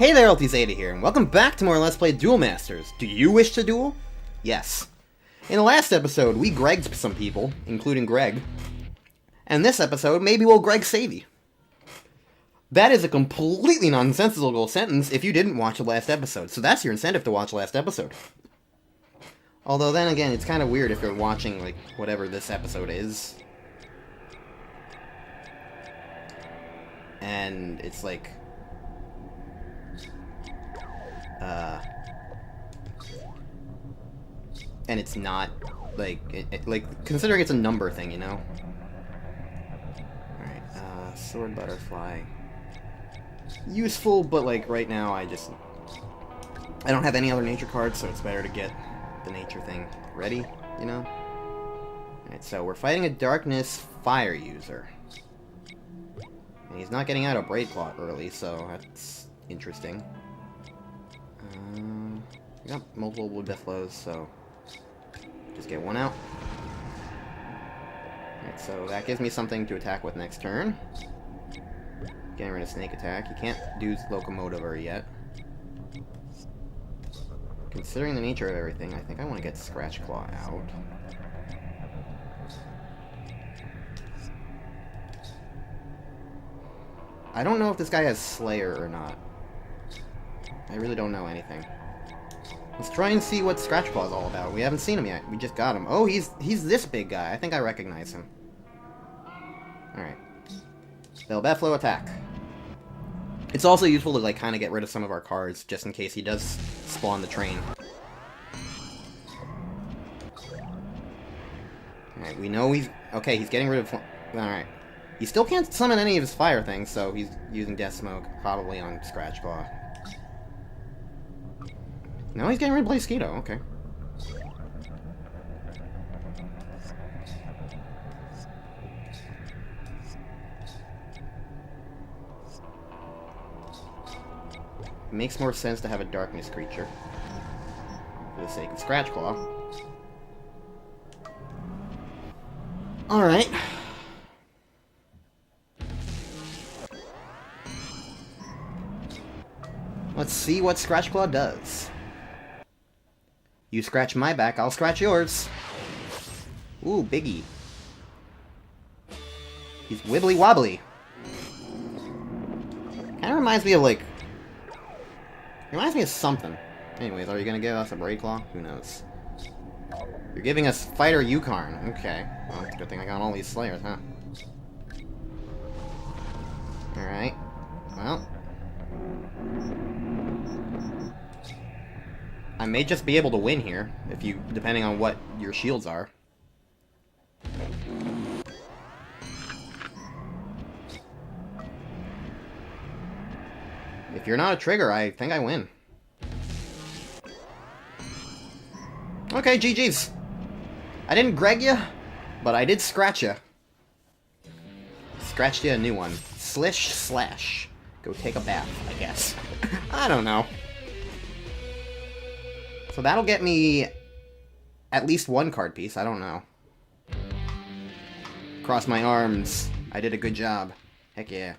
Hey there, LT Zeta here, and welcome back to more Let's Play Duel Masters. Do you wish to duel? Yes. In the last episode, we Gregged some people, including Greg. And this episode, maybe we'll Greg Savvy. That is a completely nonsensical sentence if you didn't watch the last episode, so that's your incentive to watch the last episode. Although then again, it's kind of weird if you're watching, like, whatever this episode is. And it's like... and it's not, like, like, considering it's a number thing, you know? Alright, Sword Butterfly. Useful, but, like, right now I don't have any other nature cards, so it's better to get the nature thing ready, you know? Alright, so we're fighting a Darkness Fire user. And he's not getting out of Braid Claw early, so that's interesting. We got multiple Blue Deathblows, so just get one out. Alright, so that gives me something to attack with next turn. Getting rid of Snake Attack. You can't do Locomotiver yet. Considering the nature of everything, I think I want to get Scratch Claw out. I don't know if this guy has Slayer or not. I really don't know anything. Let's try and see what Scratch Claw is all about. We haven't seen him yet. We just got him. Oh, he's this big guy. I think I recognize him. Alright. Belbeflo attack. It's also useful to, like, kind of get rid of some of our cards, just in case he does spawn the train. Alright, we know he's... Okay, he's getting rid of... Alright. He still can't summon any of his fire things, so he's using Death Smoke, probably on Scratch Claw. No, he's getting rid of Blaziken, okay. It makes more sense to have a Darkness creature. For the sake of Scratch Claw. Alright. Let's see what Scratch Claw does. You scratch my back, I'll scratch yours. Ooh, Biggie. He's wibbly wobbly. Kinda reminds me of, like... Reminds me of something. Anyways, are you gonna give us a Braid Claw? Who knows? You're giving us Fighter Yukon. Okay. Well, it's a good thing I got all these Slayers, huh? Alright. Well... I may just be able to win here, if you, depending on what your shields are. If you're not a trigger, I think I win. Okay, GG's. I didn't Greg you, but I did scratch you. Scratched you a new one. Slish slash. Go take a bath, I guess. I don't know. So that'll get me at least one card piece, I don't know. Cross my arms. I did a good job. Heck yeah.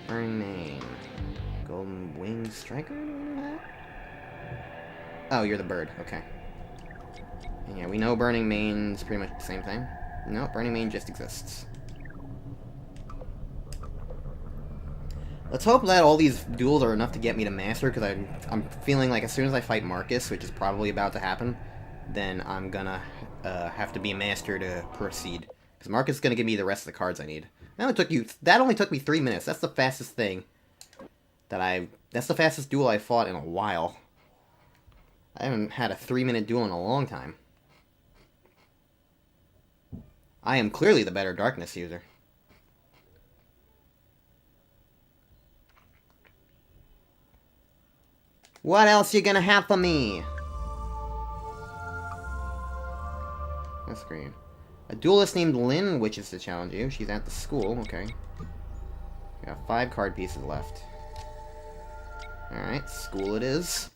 Burning Mane. Golden Wing Striker? Oh, you're the bird. Okay. And yeah, we know Burning Mane's pretty much the same thing. No, Burning Mane just exists. Let's hope that all these duels are enough to get me to Master, because I'm feeling like as soon as I fight Marcus, which is probably about to happen, then I'm gonna have to be a Master to proceed. Because Marcus is gonna give me the rest of the cards I need. That only took me 3 minutes. That's the fastest thing that's the fastest duel I fought in a while. I haven't had a 3-minute duel in a long time. I am clearly the better Darkness user. What else you gonna have for me? That's green. A duelist named Lynn wishes to challenge you. She's at the school. Okay. We got 5 card pieces left. Alright, school it is.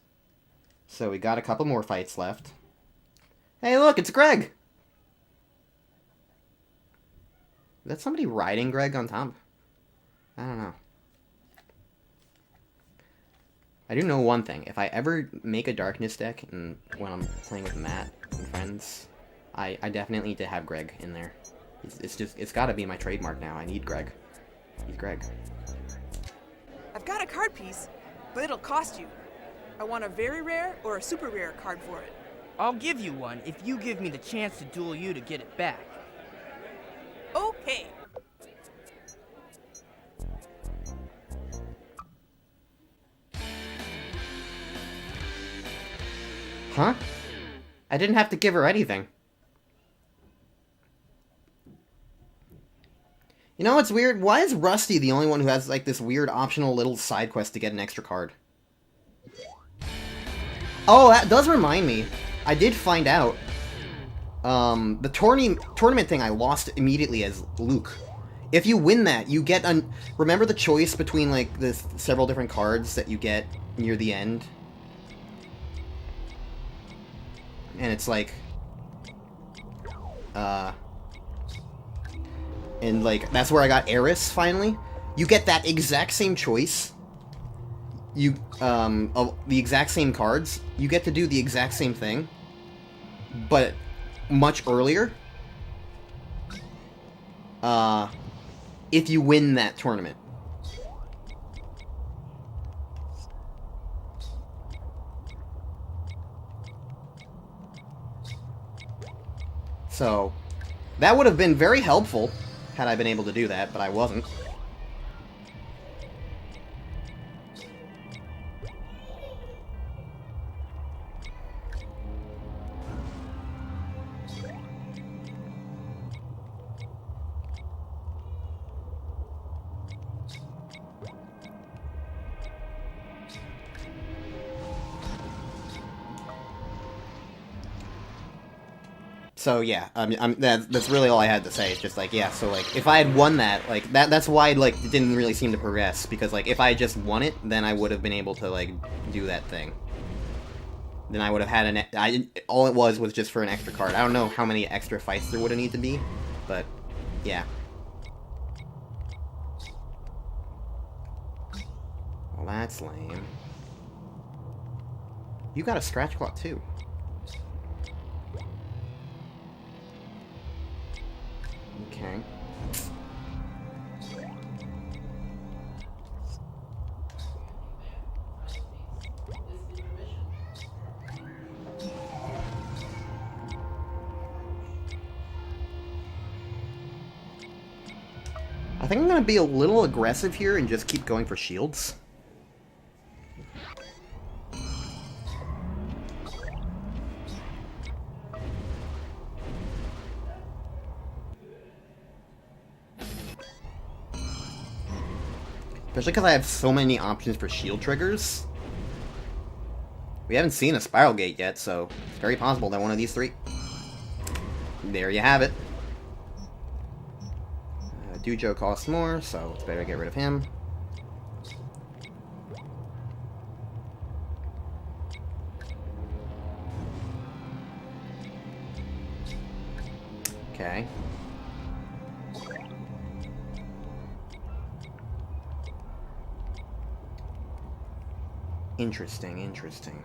So we got a couple more fights left. Hey, look, it's Greg! Is that somebody riding Greg on top? I don't know. I do know one thing. If I ever make a darkness deck and when I'm playing with Matt and friends, I definitely need to have Greg in there. It's gotta be my trademark now. I need Greg. He's Greg. I've got a card piece, but it'll cost you. I want a very rare or a super rare card for it. I'll give you one if you give me the chance to duel you to get it back. Okay. Huh? I didn't have to give her anything. You know what's weird? Why is Rusty the only one who has, like, this weird optional little side quest to get an extra card? Oh, that does remind me. I did find out. The tournament thing I lost immediately as Luke. If you win that, you get remember the choice between, like, the several different cards that you get near the end? And it's like... And, like, that's where I got Eris, finally. You get that exact same choice. You, of the exact same cards. You get to do the exact same thing. But much earlier. If you win that tournament. So, that would have been very helpful had I been able to do that, but I wasn't. So yeah, that's really all I had to say. It's just like, yeah, so like, if I had won that, like, that's why, like, it didn't really seem to progress, because, like, if I had just won it, then I would have been able to, like, do that thing. Then I would have had all it was just for an extra card. I don't know how many extra fights there would have needed to be, but, yeah. Well, that's lame. You got a scratch clock, too. Okay. I think I'm gonna be a little aggressive here and just keep going for shields. Especially because I have so many options for shield triggers. We haven't seen a Spiral Gate yet, so it's very possible that one of these three. There you have it. Dujo costs more, so it's better to get rid of him. Okay. Interesting, interesting.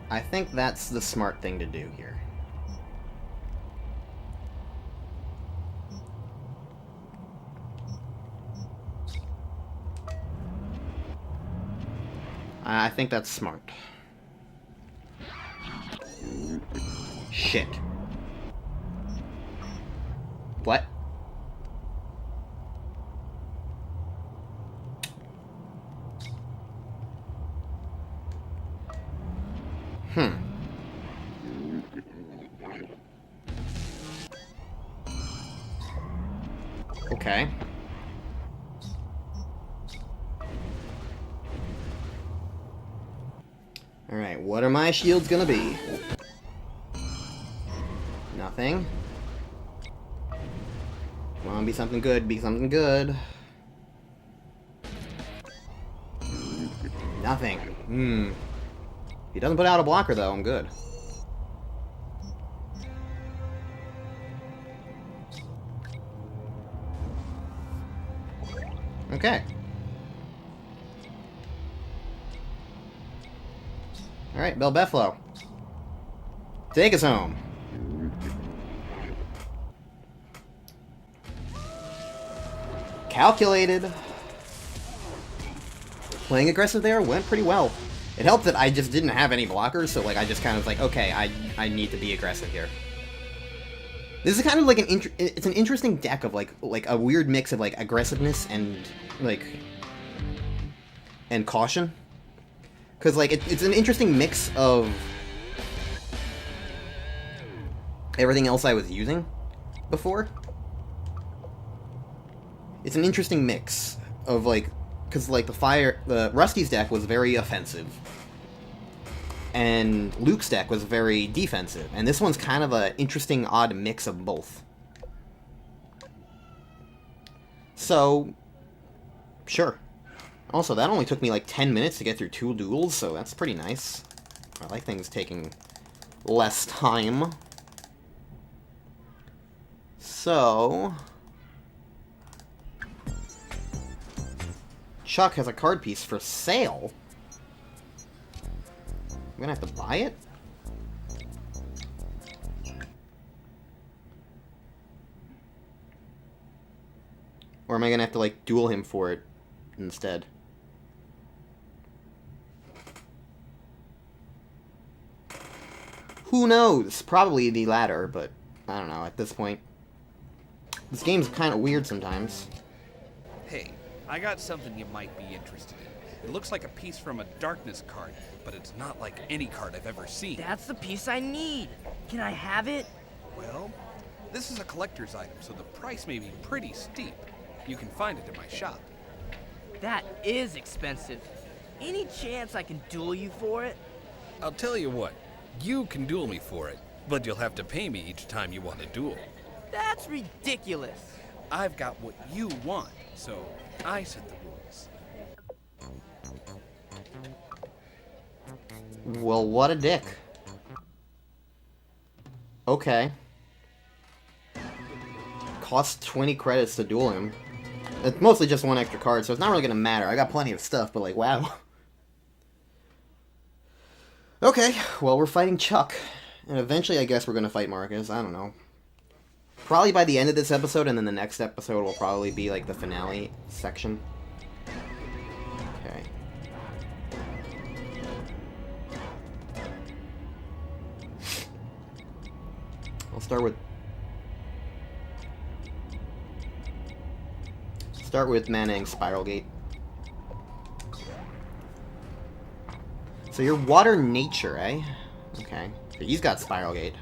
I think that's the smart thing to do here. I think that's smart. Shit. What? Okay. Alright, what are my shields gonna be? Nothing. Come on, be something good, be something good. Nothing. If he doesn't put out a blocker, though, I'm good. Okay. Alright, Belbeflo. Take us home. Calculated. Playing aggressive there went pretty well. It helped that I just didn't have any blockers, so like I just kind of like, okay, I need to be aggressive here. This is kind of like it's an interesting deck of like a weird mix of like aggressiveness and like caution. Cause like it's an interesting mix of everything else I was using before. It's an interesting mix of like, cause like the Rusty's deck was very offensive. And Luke's deck was very defensive, and this one's kind of an interesting, odd mix of both. So, sure. Also, that only took me like 10 minutes to get through 2 duels, so that's pretty nice. I like things taking less time. So... Chuck has a card piece for sale? I'm gonna have to buy it? Or am I gonna have to, like, duel him for it instead? Who knows? Probably the latter, but I don't know, at this point. This game's kind of weird sometimes. Hey, I got something you might be interested in. It looks like a piece from a Darkness card, but it's not like any card I've ever seen. That's the piece I need. Can I have it? Well, this is a collector's item, so the price may be pretty steep. You can find it in my shop. That is expensive. Any chance I can duel you for it? I'll tell you what, you can duel me for it, but you'll have to pay me each time you want to duel. That's ridiculous. I've got what you want, so I set the rules. Well, what a dick. Okay. Costs 20 credits to duel him. It's mostly just 1 extra card, so it's not really gonna matter. I got plenty of stuff, but like, wow. Okay, well, we're fighting Chuck. And eventually, I guess we're gonna fight Marcus. I don't know. Probably by the end of this episode, and then the next episode will probably be like the finale section. Okay. I'll start with Manning Spiral Gate. So you're water nature, eh? Okay. So he's got Spiral Gate.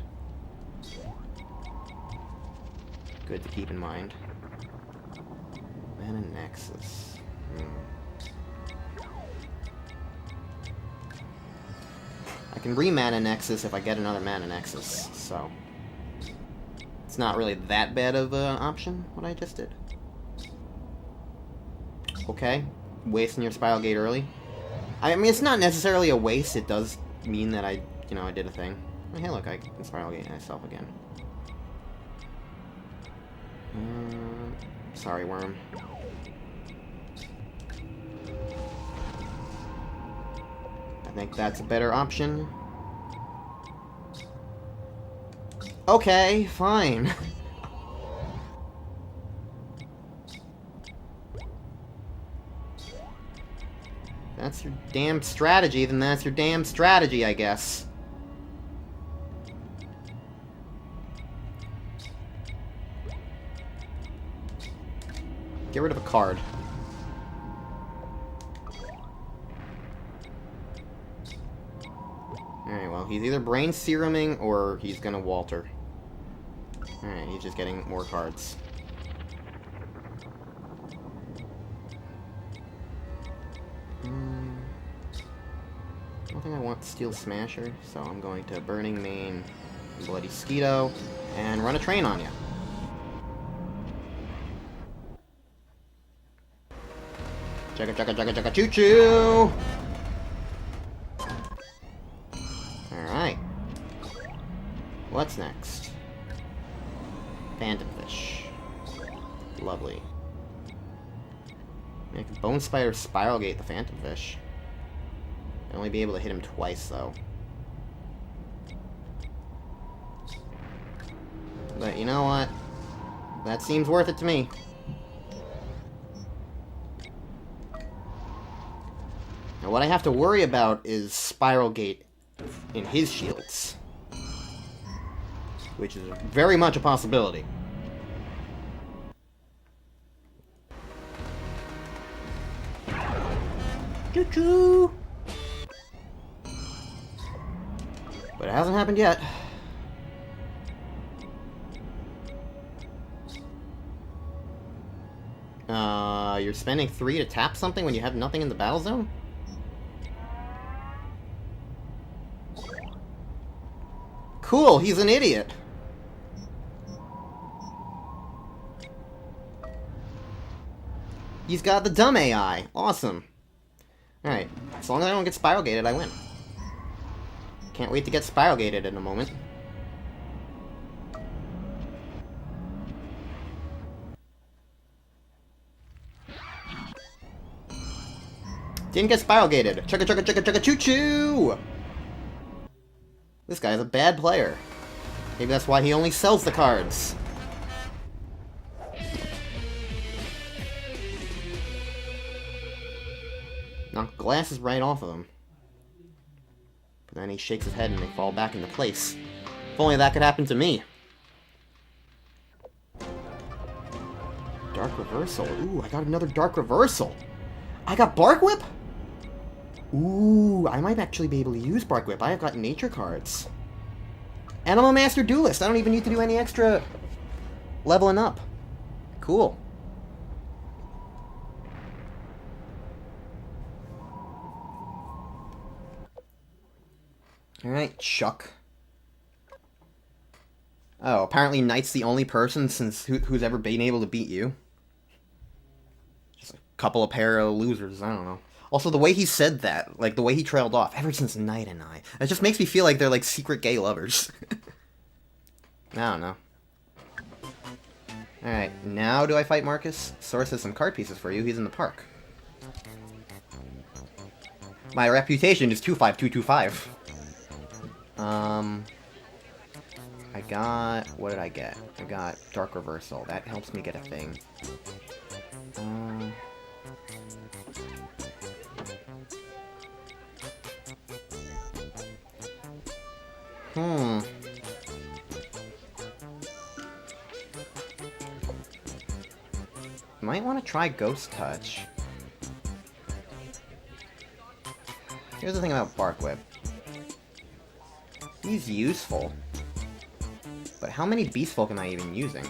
Good to keep in mind. Mana Nexus. I can re-Mana Nexus if I get another Mana Nexus, so... It's not really that bad of an option, what I just did. Okay. Wasting your Spiral Gate early. I mean, it's not necessarily a waste, it does mean that I did a thing. Oh, hey, look, I can Spiral Gate myself again. Sorry, Worm. I think that's a better option. Okay, fine. That's your damn strategy, then that's your damn strategy, I guess. Get rid of a card. Alright, well, he's either brain seruming or he's gonna Walter. Alright, he's just getting more cards. I don't think I want Steel Smasher, so I'm going to Burning Mane, Bloody Skeeto, and run a train on you. Chugga chugga chugga chugga choo choo! Alright. What's next? Phantom Fish. Lovely. Make a Bone Spider Spiral Gate the Phantom Fish. I'd only be able to hit him twice, though. But you know what? That seems worth it to me. Now what I have to worry about is Spiral Gate in his shields. Which is very much a possibility. Choo-choo! But it hasn't happened yet. You're spending 3 to tap something when you have nothing in the battle zone? Cool, he's an idiot. He's got the dumb AI. Awesome. Alright, as long as I don't get Spiral Gated, I win. Can't wait to get Spiral Gated in a moment. Didn't get Spiral Gated. Chugga chugga chugga chugga choo choo! This guy's a bad player. Maybe that's why he only sells the cards. Knock glasses right off of him. But then he shakes his head and they fall back into place. If only that could happen to me. Dark Reversal. Ooh, I got another Dark Reversal. I got Bark Whip? Ooh, I might actually be able to use Bark Whip. I have got nature cards. And I'm a Master Duelist. I don't even need to do any extra leveling up. Cool. Alright, Chuck. Oh, apparently Knight's the only person since who's ever been able to beat you. Just a couple of pair of losers, I don't know. Also, the way he said that, like, the way he trailed off, ever since Knight and I, it just makes me feel like they're, like, secret gay lovers. I don't know. Alright, now do I fight Marcus? Source has some card pieces for you, he's in the park. My reputation is 25225. I got... what did I get? I got Dark Reversal. That helps me get a thing. Might want to try Ghost Touch. Here's the thing about Bark Whip. He's useful. But how many Beast Folk am I even using?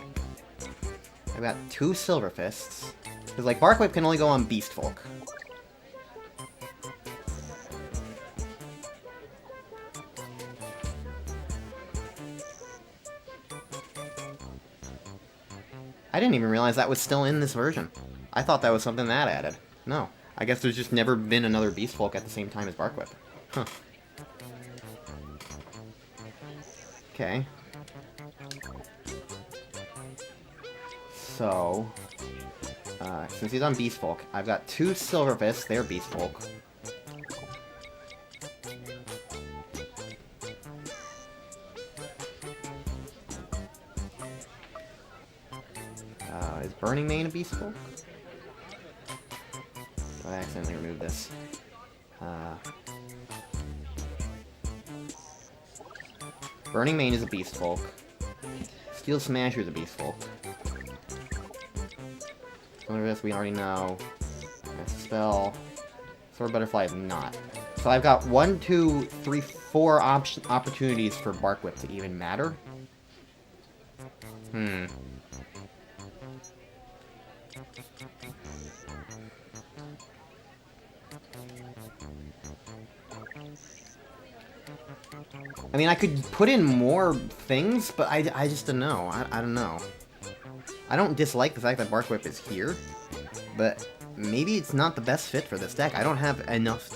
I've got 2 Silver Fists. Because, like, Bark Whip can only go on Beast Folk. I didn't even realize that was still in this version. I thought that was something that added. No. I guess there's just never been another Beast Folk at the same time as Bark Whip. Huh. Okay. So, since he's on Beast Folk, I've got 2 Silver Fists, they're Beast Folk. Is Burning Mane a Beast Folk? Oh, I accidentally removed this. Burning Mane is a Beast Folk. Steel Smasher is a Beast Folk. Some of this we already know. That's a spell. Sword Butterfly is not. So I've got 1, 2, 3, 4 opportunities for Bark Whip to even matter. I mean, I could put in more things, but I just don't know. I don't know. I don't dislike the fact that Bark Whip is here, but maybe it's not the best fit for this deck. I don't have enough...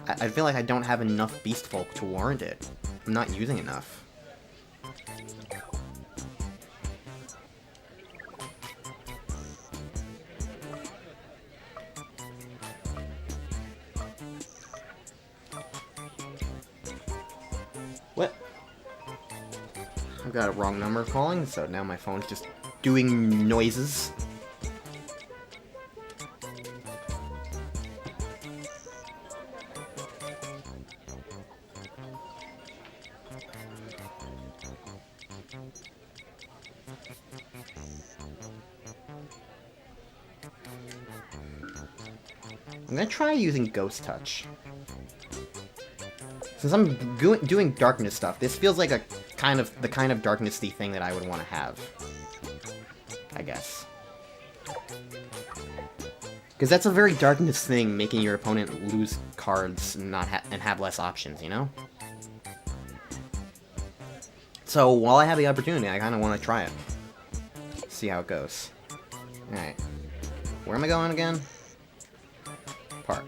I feel like I don't have enough Beast Folk to warrant it. I'm not using enough. What? I've got a wrong number calling, so now my phone's just doing noises. I'm gonna try using Ghost Touch. Since I'm doing darkness stuff, this feels like the kind of darknessy thing that I would want to have. I guess. Because that's a very darkness thing, making your opponent lose cards and and have less options, you know? So while I have the opportunity, I kind of want to try it. See how it goes. Alright. Where am I going again? Park.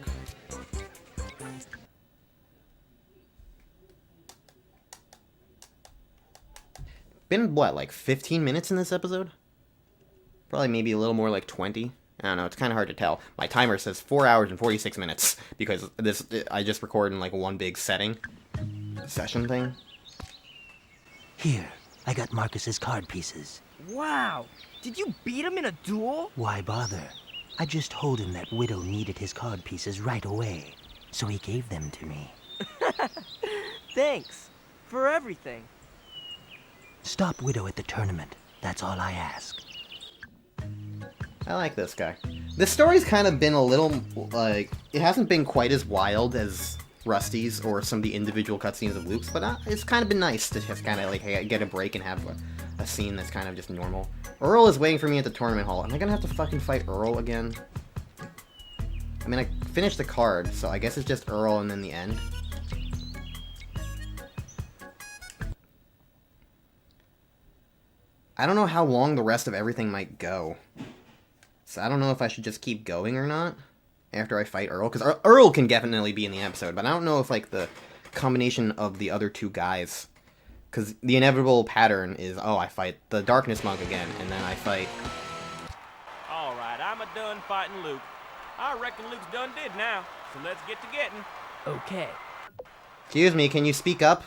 Been, what, like 15 minutes in this episode? Probably maybe a little more like 20. I don't know, it's kind of hard to tell. My timer says 4 hours and 46 minutes, because I just record in like one big session thing. Here, I got Marcus's card pieces. Wow! Did you beat him in a duel? Why bother? I just told him that Widow needed his card pieces right away, so he gave them to me. Thanks for everything. Stop Widow at the tournament. That's all I ask. I like this guy. This story's kind of been a little, like, it hasn't been quite as wild as Rusty's or some of the individual cutscenes of Luke's, but it's kind of been nice to just kind of, like, hey, get a break and have a scene that's kind of just normal. Earl is waiting for me at the tournament hall. Am I gonna have to fucking fight Earl again? I mean, I finished the card, so I guess it's just Earl and then the end. I don't know how long the rest of everything might go. So I don't know if I should just keep going or not after I fight Earl. Because Earl can definitely be in the episode, but I don't know if, like, the combination of the other two guys... Because the inevitable pattern is, oh, I fight the Darkness Monk again, and then I fight... Alright, I'm done fighting Luke. I reckon Luke's done did now, so let's get to getting. Okay. Excuse me, can you speak up?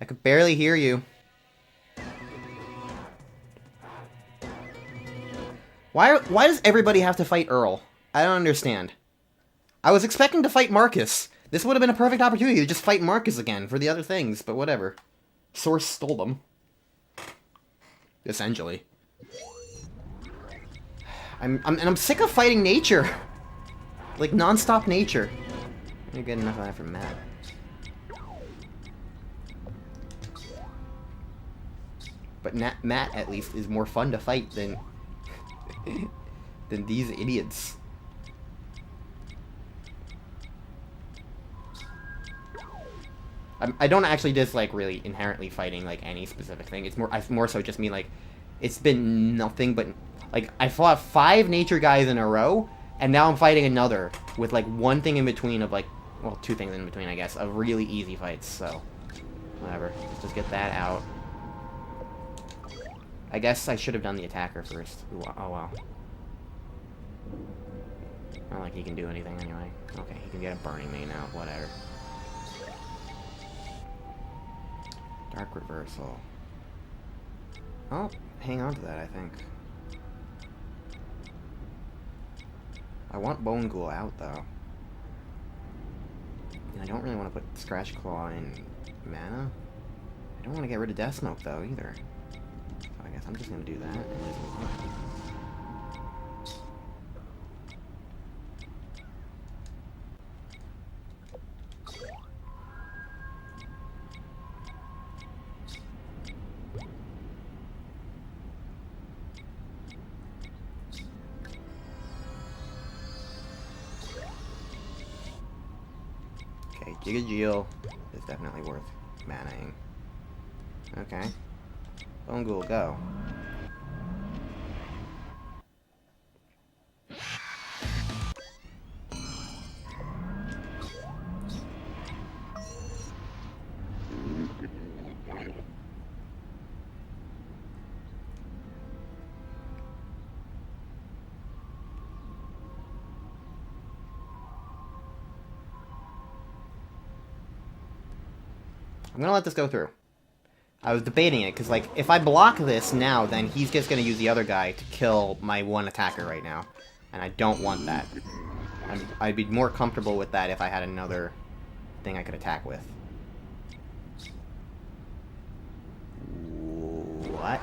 I could barely hear you. Why does everybody have to fight Earl? I don't understand. I was expecting to fight Marcus. This would have been a perfect opportunity to just fight Marcus again for the other things, but whatever. Source stole them. Essentially. I'm sick of fighting nature. Like, non-stop nature. I didn't get enough of that from Matt. But Matt, at least, is more fun to fight than these idiots. I don't actually dislike really inherently fighting like any specific thing. It's more so just me, like, it's been nothing but, like, I fought 5 nature guys in a row, and now I'm fighting another with like one thing in between of, like, well, 2 things in between, I guess, of really easy fights. So whatever, let's just get that out. I guess I should have done the attacker first. Ooh, oh well. Not like he can do anything anyway. Okay, he can get a Burning Main now, whatever. Dark Reversal. Oh, hang on to that, I think. I want Bone Ghoul out, though. And I don't really want to put Scratch Claw in mana. I don't want to get rid of Death Smoke, though, either. So I guess I'm just going to do that and just move on. Okay, Giga Geo is definitely worth manaing. Okay. Bone Ghoul, go. I'm gonna let this go through. I was debating it, because, like, if I block this now, then he's just gonna use the other guy to kill my one attacker right now. And I don't want that. I'd be more comfortable with that if I had another thing I could attack with. What?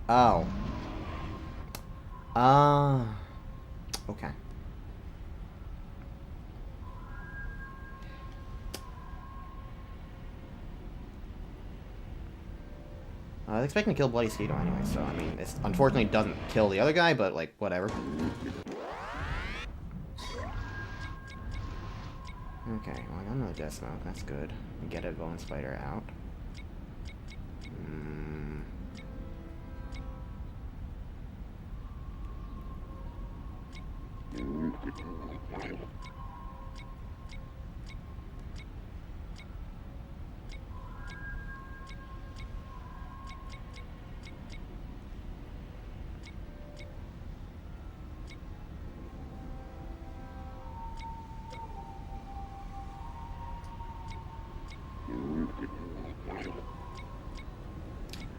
Oh. Okay. I was expecting to kill Bloody Skeeto anyway, so, I mean, it unfortunately doesn't kill the other guy, but, like, whatever. Okay, well, I got another Death Smoke, that's good. Get a Bone Spider out.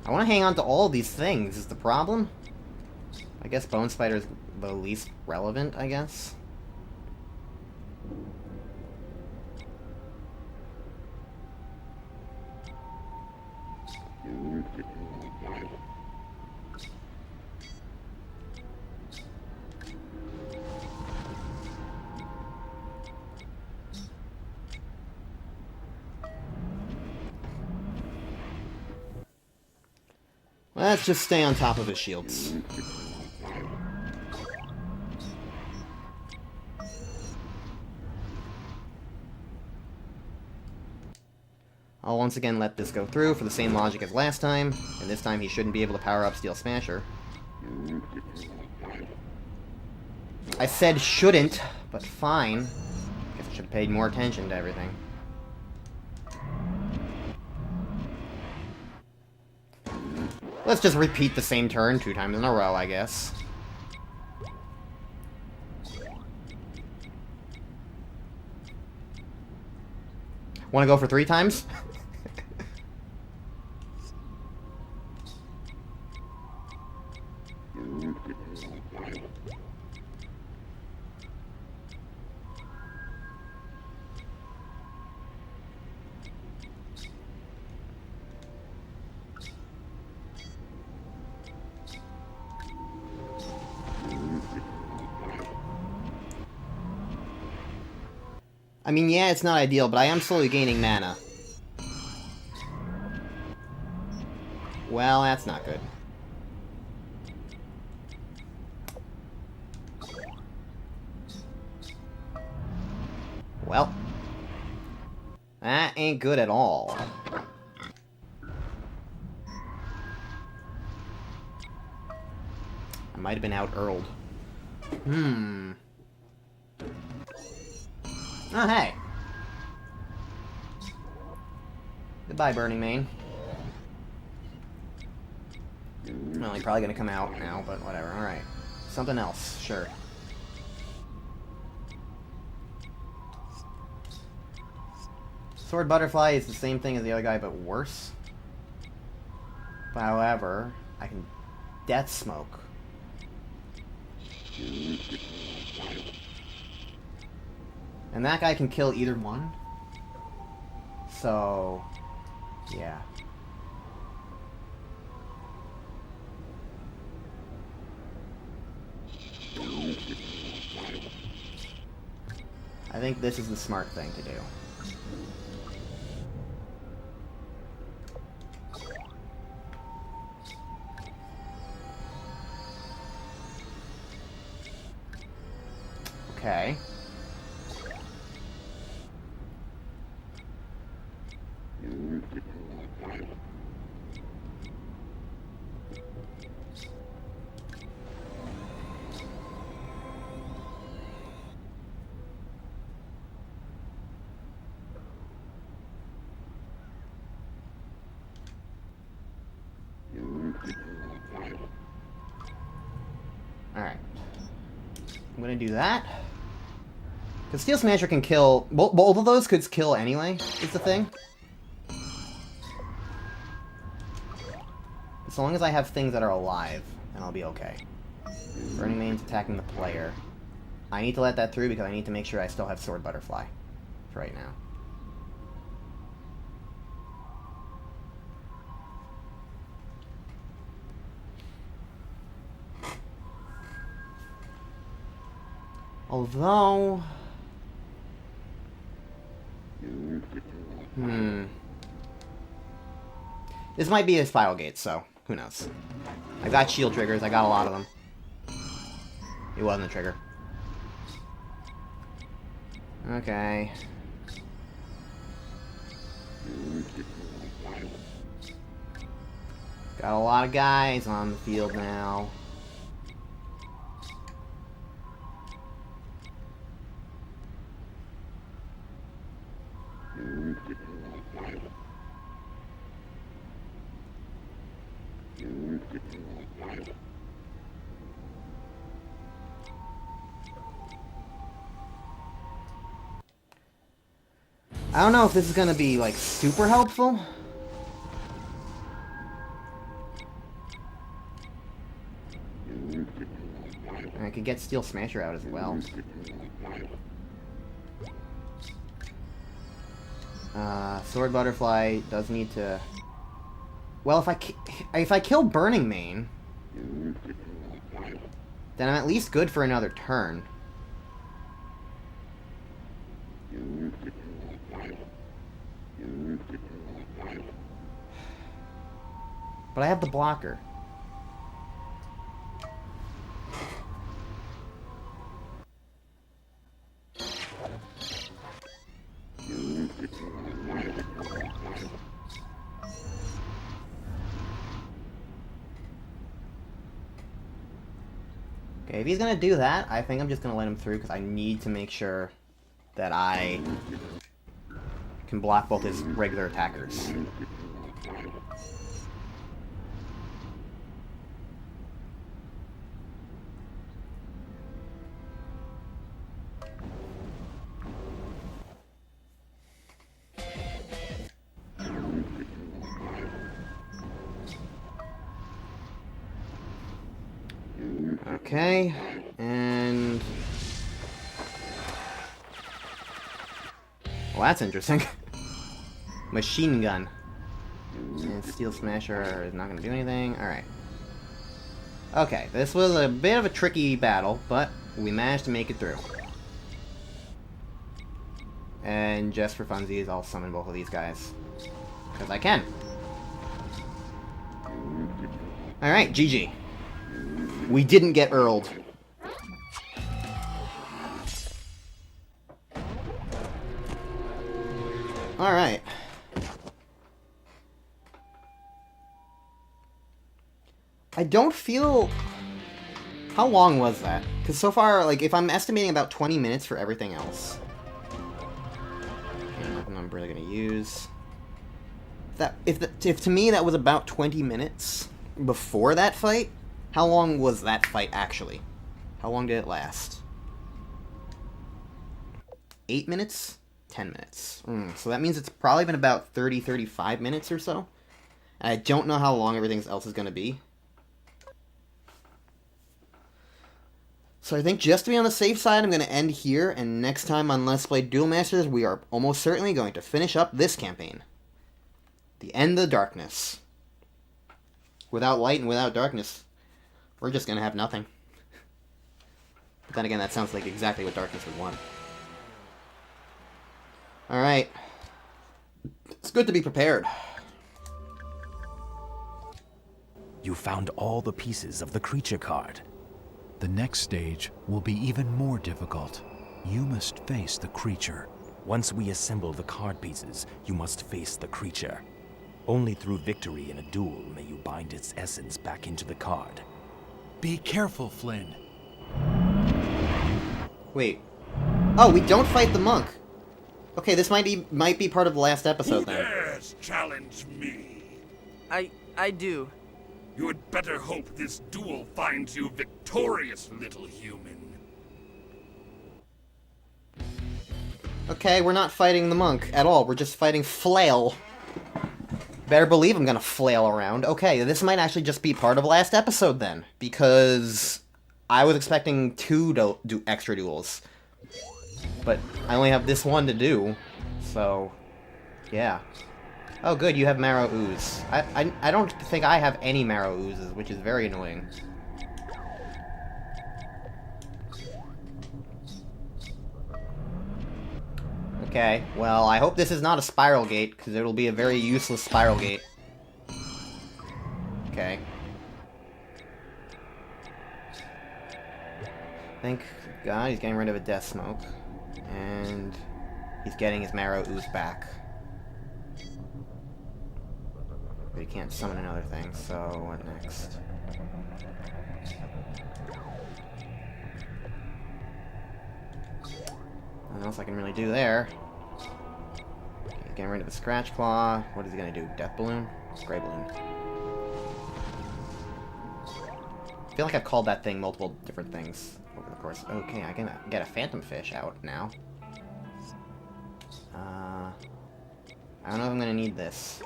I want to hang on to all these things, is the problem? I guess Bone Spider's the least relevant, I guess. Let's just stay on top of his shields. I'll once again let this go through for the same logic as last time, and this time he shouldn't be able to power up Steel Smasher. I said shouldn't, but fine. Guess I should have paid more attention to everything. Let's just repeat the same turn 2 times in a row, I guess. Want to go for 3 times? I mean, yeah, it's not ideal, but I am slowly gaining mana. Well, that's not good. Well. That ain't good at all. I might have been out-earled. Oh, hey. Goodbye, Burning Mane. Well, he's probably gonna come out now, but whatever. Alright. Something else, sure. Sword Butterfly is the same thing as the other guy, but worse. However, I can Death Smoke. And that guy can kill either one. So, yeah. I think this is the smart thing to do. Okay. I'm gonna do that. Because Steel Smasher can kill... Both of those could kill anyway, is the thing. As long as I have things that are alive, then I'll be okay. Burning Man's attacking the player. I need to let that through because I need to make sure I still have Sword Butterfly for right now. Although... This might be his Spiral Gate, so who knows. I got shield triggers, I got a lot of them. It wasn't a trigger. Okay. Got a lot of guys on the field now. I don't know if this is gonna be, like, super helpful. I could get Steel Smasher out as well. Sword Butterfly does need to... Well, if I kill Burning Mane, then I'm at least good for another turn. But I have the blocker. Okay, if he's gonna do that, I think I'm just gonna let him through because I need to make sure that I can block both his regular attackers. Okay, and... Well, that's interesting. Machine Gun. And Steel Smasher is not going to do anything. Alright. Okay, this was a bit of a tricky battle, but we managed to make it through. And just for funsies, I'll summon both of these guys. Because I can. Alright, GG. We didn't get Earled. Alright. I don't feel... How long was that? Because so far, like, if I'm estimating about 20 minutes for everything else... Okay, nothing I'm really gonna use. If to me that was about 20 minutes before that fight, how long was that fight actually? How long did it last? 8 minutes? 10 minutes. So that means it's probably been about 30-35 minutes or so. And I don't know how long everything else is going to be. So I think just to be on the safe side, I'm going to end here. And next time on Let's Play Duel Masters, we are almost certainly going to finish up this campaign. The End of Darkness. Without light and without darkness, we're just going to have nothing. But then again, that sounds like exactly what darkness would want. Alright. It's good to be prepared. You found all the pieces of the creature card. The next stage will be even more difficult. You must face the creature. Once we assemble the card pieces, you must face the creature. Only through victory in a duel may you bind its essence back into the card. Be careful, Flynn. Wait. Oh, we don't fight the monk. Okay, this might be part of the last episode then. Who dares challenge me? I do. You had better hope this duel finds you victorious, little human. Okay, we're not fighting the monk at all. We're just fighting Flail. Better believe I'm gonna flail around. Okay, this might actually just be part of last episode then, because I was expecting 2 do extra duels, but I only have this one to do, so yeah. Oh good, you have Marrow Ooze. I don't think I have any Marrow Oozes, which is very annoying. Okay, well, I hope this is not a spiral gate, because it'll be a very useless spiral gate. Okay. Thank God he's getting rid of a Death Smoke. And he's getting his Marrow Ooze back. But he can't summon another thing, so what next? Nothing else I can really do there. Okay, he's getting rid of the Scratch Claw. What is he gonna do? Death Balloon? Gray Balloon. I feel like I've called that thing multiple different things over the course. Okay, I can get a Phantom Fish out now. I don't know if I'm gonna need this,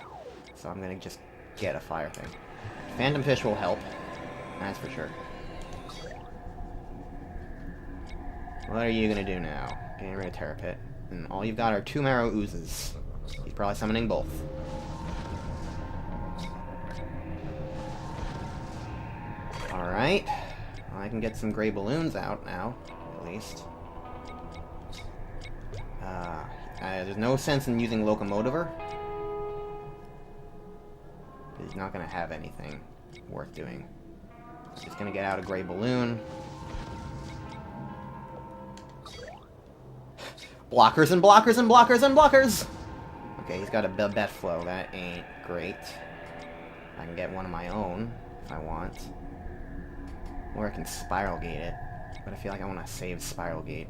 so I'm gonna just get a fire thing. Phantom Fish will help, that's for sure. What are you gonna do now? Getting rid of Terra Pit. And all you've got are 2 Marrow Oozes. He's probably summoning both. Alright. Well, I can get some gray balloons out now, at least. There's no sense in using Locomotiver. He's not going to have anything worth doing. Just going to get out a gray balloon. Blockers and blockers and blockers and blockers! Okay, he's got a Babette Flow. That ain't great. I can get one of my own, if I want. Or I can Spiral Gate it. But I feel like I want to save Spiral Gate.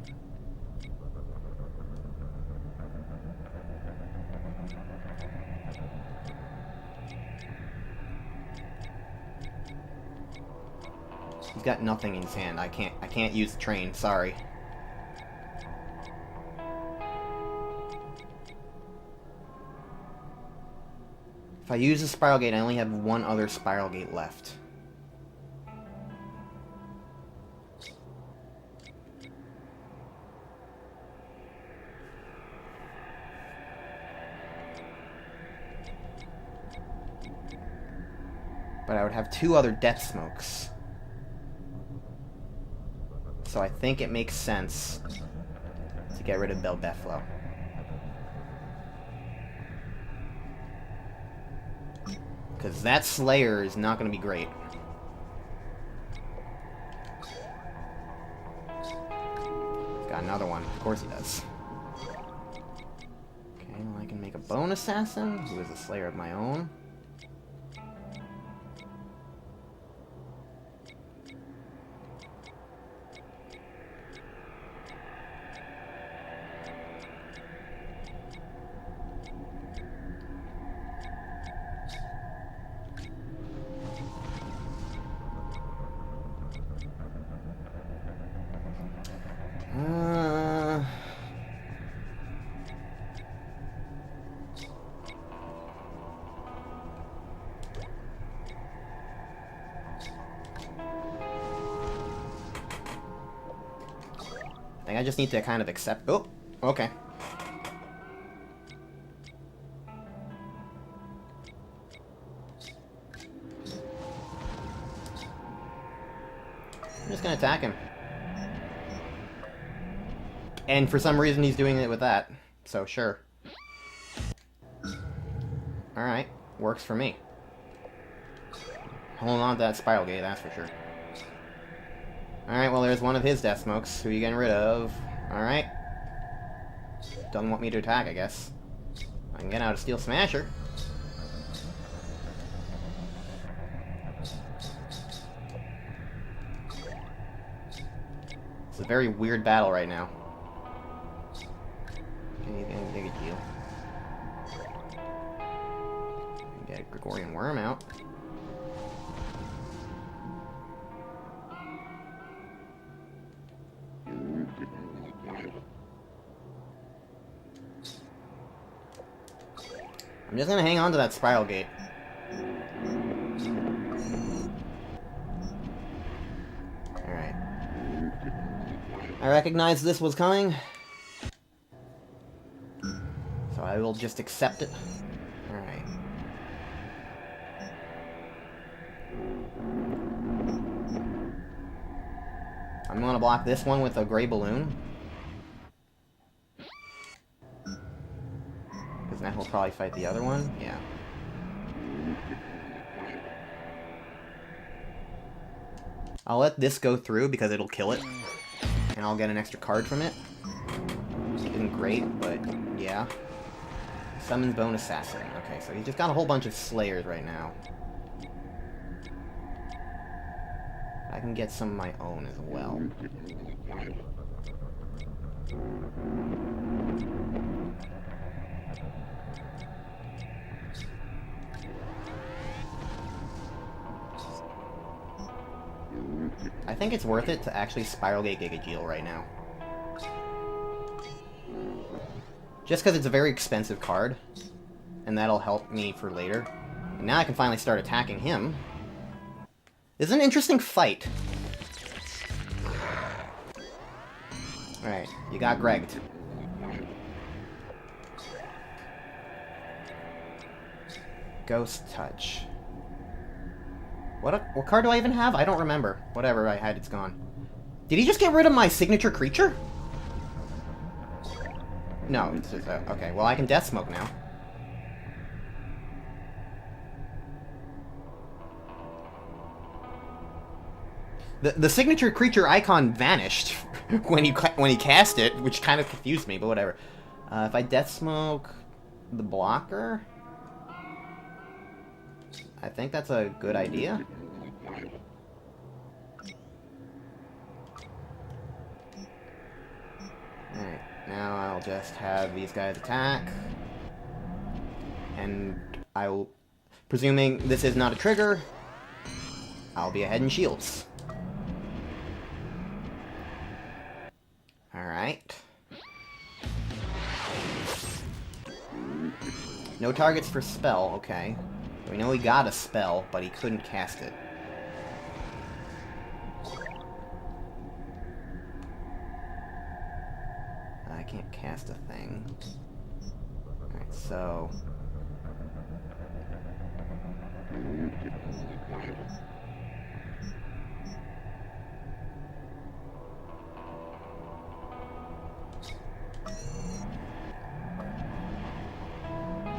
He's got nothing in his hand. I can't use the train, sorry. If I use the Spiral Gate, I only have one other Spiral Gate left. But I would have 2 other Death Smokes. So I think it makes sense to get rid of Babette Flow. Because that Slayer is not going to be great. He's got another one. Of course he does. Okay, well I can make a Bone Assassin, who is a Slayer of my own. I think I just need to kind of accept... Oh, okay. I'm just gonna attack him. And for some reason he's doing it with that. So, sure. Alright. Works for me. Holding on to that Spiral Gate, that's for sure. Alright, well there's one of his Death Smokes. Who are you getting rid of? Alright. Doesn't want me to attack, I guess. I can get out a Steel Smasher. It's a very weird battle right now. Okay, big a deal. Get a Gregorian Worm out. I'm just gonna hang on to that spiral gate. Alright. I recognize this was coming. So I will just accept it. Alright. I'm gonna block this one with a gray balloon. Because now he'll probably fight the other one. Yeah. I'll let this go through because it'll kill it. And I'll get an extra card from it. Isn't great, but yeah. Summons Bone Assassin. Okay, so he's just got a whole bunch of Slayers right now. I can get some of my own as well. I think it's worth it to actually Spiral Gate Gigageel right now. Just because it's a very expensive card, and that'll help me for later. And now I can finally start attacking him. This is an interesting fight. Alright, you got Gregged. Ghost Touch. What card do I even have? I don't remember. Whatever I had, it's gone. Did he just get rid of my signature creature? No, it's just, okay, well I can Death Smoke now. The signature creature icon vanished when he cast it, which kind of confused me, but whatever. If I Death Smoke the blocker, I think that's a good idea. Alright, now I'll just have these guys attack. And I will, presuming this is not a trigger, I'll be ahead in shields. Alright. No targets for spell, okay. We know he got a spell, but he couldn't cast it. I can't cast a thing. Alright, so...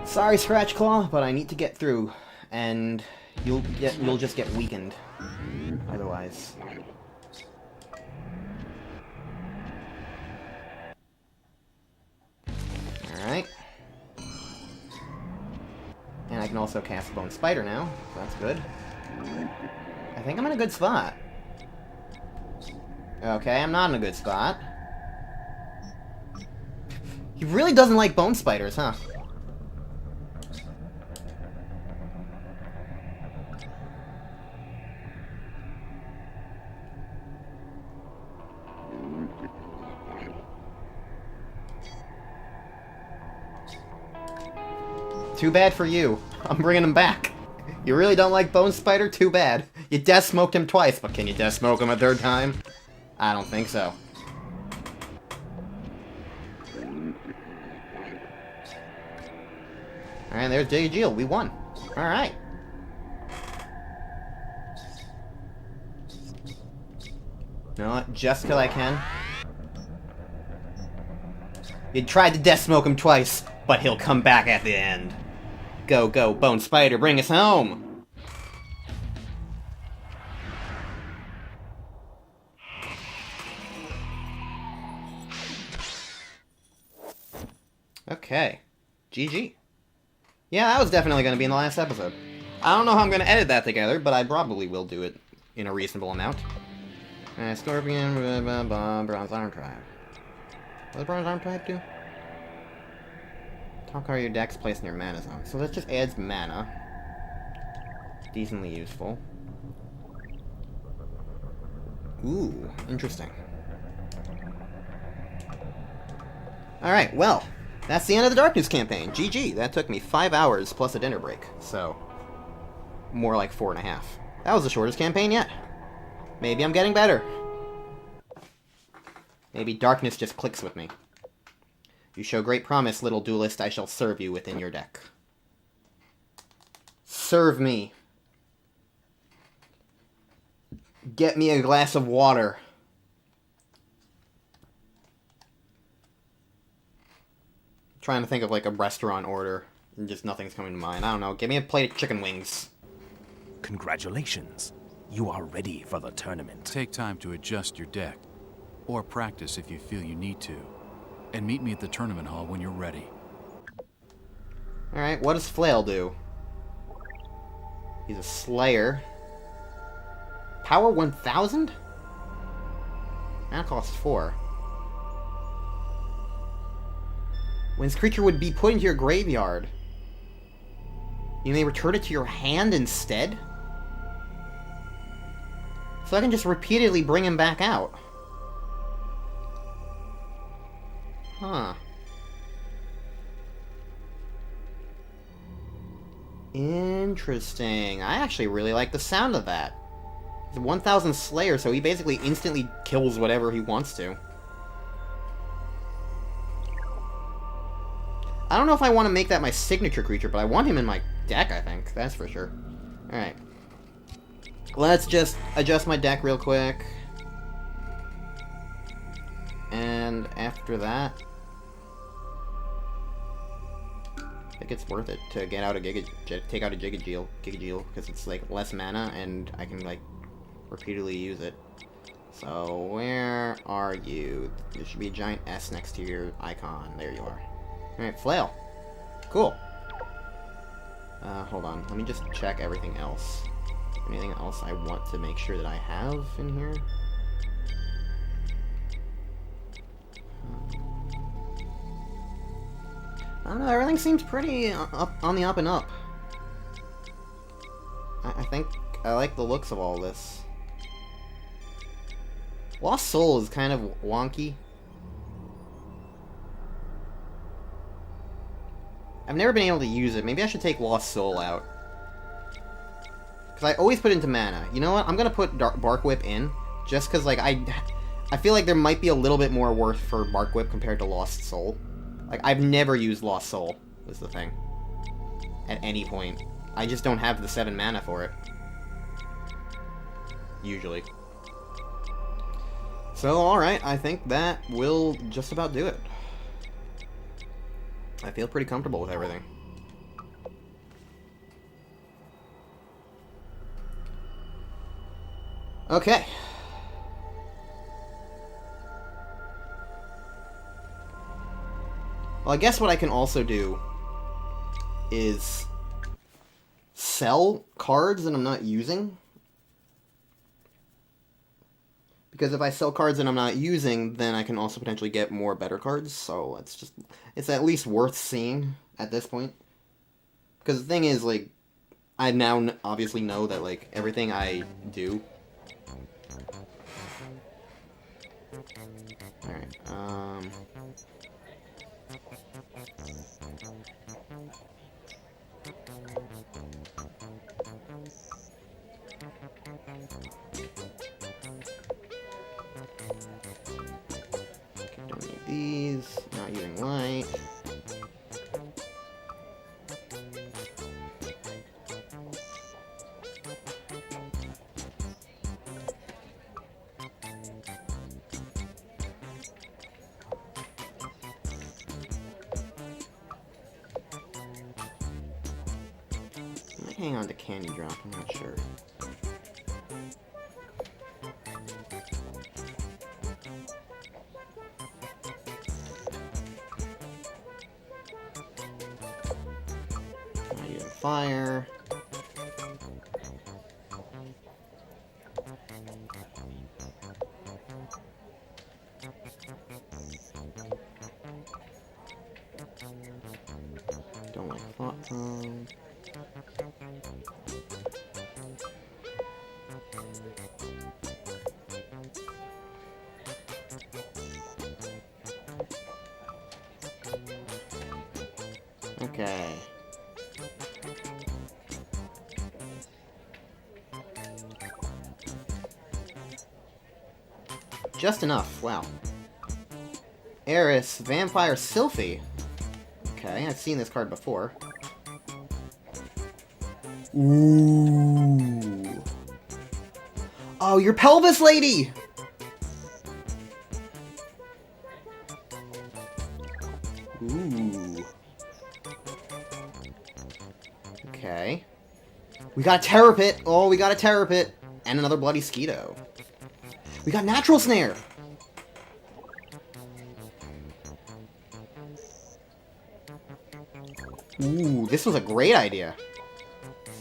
Sorry, Scratch Claw, but I need to get through, and you'll just get weakened otherwise. Alright. And I can also cast Bone Spider now, so that's good. I think I'm in a good spot. Okay, I'm not in a good spot. He really doesn't like Bone Spiders, huh? Too bad for you. I'm bringing him back. You really don't like Bone Spider? Too bad. You Death Smoked him twice, but can you Death Smoke him a third time? I don't think so. Alright, there's Gigageel. We won. Alright. You know what? Just till I can. You tried to Death Smoke him twice, but he'll come back at the end. Go, go, Bone Spider, bring us home! Okay. GG. Yeah, that was definitely going to be in the last episode. I don't know how I'm going to edit that together, but I probably will do it in a reasonable amount. Scorpion, Bronze Arm Tribe. What does Bronze Arm Tribe do? Top card of your deck's placed in your mana zone. So that just adds mana. Decently useful. Ooh, interesting. Alright, well, That's the end of the Darkness campaign. GG. That took me 5 hours plus a dinner break. So, more like 4.5. That was the shortest campaign yet. Maybe I'm getting better. Maybe Darkness just clicks with me. You show great promise, little duelist. I shall serve you within your deck. Serve me. Get me a glass of water. I'm trying to think of like a restaurant order, and just nothing's coming to mind. I don't know. Give me a plate of chicken wings. Congratulations. You are ready for the tournament. Take time to adjust your deck, or practice if you feel you need to, and meet me at the tournament hall when you're ready. Alright, what does Flail do? He's a Slayer. Power 1000? That costs 4. When this creature would be put into your graveyard, you may return it to your hand instead? So I can just repeatedly bring him back out. Huh. Interesting. I actually really like the sound of that. He's a 1000 Slayer, so he basically instantly kills whatever he wants to. I don't know if I want to make that my signature creature, but I want him in my deck, I think. That's for sure. Alright. Let's just adjust my deck real quick. And after that, I think it's worth it to get out a take out a Gigageal, because it's like less mana and I can like repeatedly use it. So where are you? There should be a giant S next to your icon. There you are. Alright, Flail. Cool. Hold on. Let me just check everything else. Anything else I want to make sure that I have in here? I don't know, everything seems pretty on the up and up. I think I like the looks of all this. Lost Soul is kind of wonky. I've never been able to use it. Maybe I should take Lost Soul out. Because I always put it into mana. You know what? I'm going to put Bark Whip in. Just because, like, I feel like there might be a little bit more worth for Bark Whip compared to Lost Soul. Like, I've never used Lost Soul, is the thing. At any point. I just don't have the 7 mana for it. Usually. So, alright, I think that will just about do it. I feel pretty comfortable with everything. Okay. Well, I guess what I can also do is sell cards that I'm not using. Because if I sell cards that I'm not using, then I can also potentially get more better cards. So it's at least worth seeing at this point. Because the thing is, like, I now obviously know that, like, everything I do. Alright, don't need these. Not using light. I might hang on to Candy Drop, I'm not sure. Not using fire. Don't like Thought Zone. Okay. Just enough, wow. Eris, Vampire Sylphie. Okay, I've seen this card before. Ooh. Oh, your pelvis lady! Ooh. Okay. We got a Terror Pit! Oh, we got a Terror Pit! And another Bloody Skeeto. We got Natural Snare! Ooh, this was a great idea.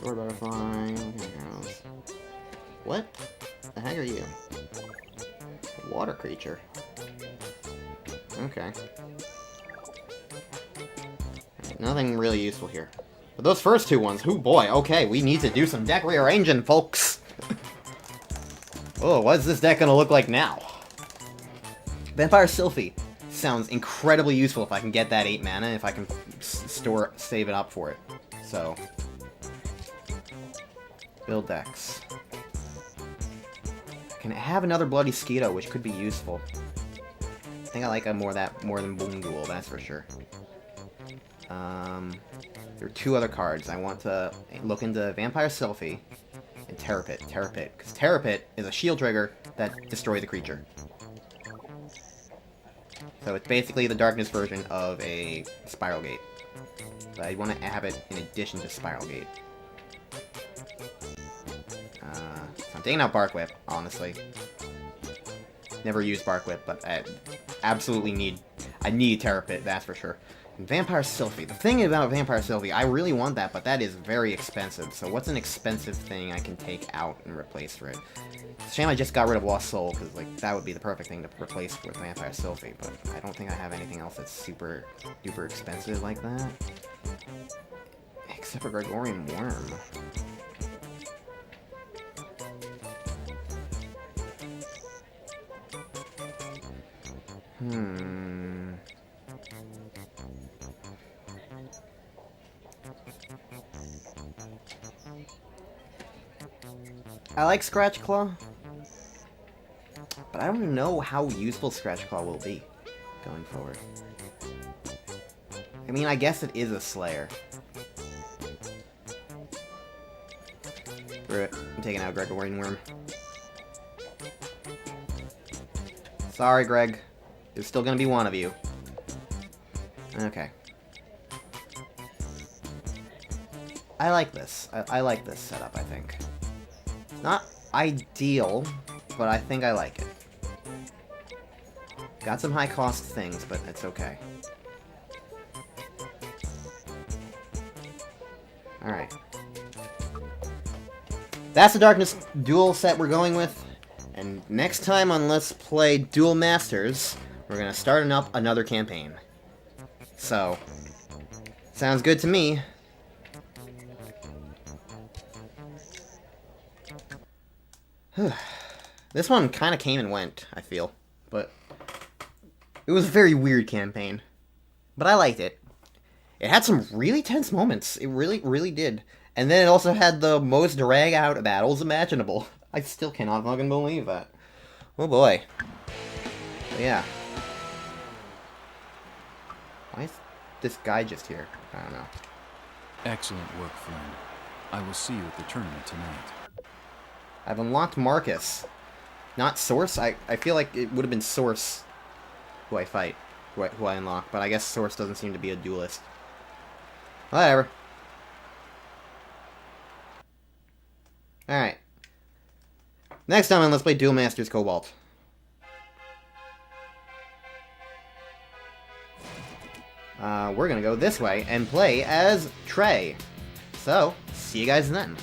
Sword Butterfly... What the heck are you? A water creature. Okay. Nothing really useful here. But those first two ones, oh boy, okay, we need to do some deck rearranging, folks! Oh, what's this deck gonna look like now? Vampire Sylphie sounds incredibly useful if I can get that 8 mana, if I can save it up for it. So, build decks. I can have another Bloody Skeeto, which could be useful. I think I like a more than Boom Duel, that's for sure. There are 2 other cards. I want to look into Vampire Sylphie and Terror Pit. Terror Pit, because Terror Pit is a shield trigger that destroys a creature. So it's basically the darkness version of a Spiral Gate. But I want to have it in addition to Spiral Gate. So I'm taking out Bark Whip, honestly. Never used Bark Whip, but I absolutely need Terror Pit, that's for sure. And Vampire Sylphie. The thing about Vampire Sylphie, I really want that, but that is very expensive. So what's an expensive thing I can take out and replace for it? It's a shame I just got rid of Lost Soul, because like that would be the perfect thing to replace with Vampire Sylphie, but I don't think I have anything else that's super duper expensive like that. Except for Gregorian Worm. I like Scratch Claw, but I don't know how useful Scratch Claw will be going forward. I mean, I guess it is a Slayer. Screw it. I'm taking out Gregorian Worm. Sorry, Greg. There's still gonna be one of you. Okay. I like this. I like this setup, I think. Not ideal, but I think I like it. Got some high-cost things, but it's okay. Alright. That's the Darkness Duel set we're going with. And next time on Let's Play Duel Masters, we're gonna start up another campaign. So, sounds good to me. This one kind of came and went, I feel. But it was a very weird campaign. But I liked it. It had some really tense moments. It really, really did. And then it also had the most drag-out battles imaginable. I still cannot fucking believe that. Oh boy. But yeah. Why is this guy just here? I don't know. Excellent work, friend. I will see you at the tournament tonight. I've unlocked Marcus. Not Source? I feel like it would have been Source who I fight. Who I unlock. But I guess Source doesn't seem to be a duelist. Whatever. Alright. Next time on Let's Play Duel Masters Cobalt. We're gonna go this way and play as Trey. So, see you guys then.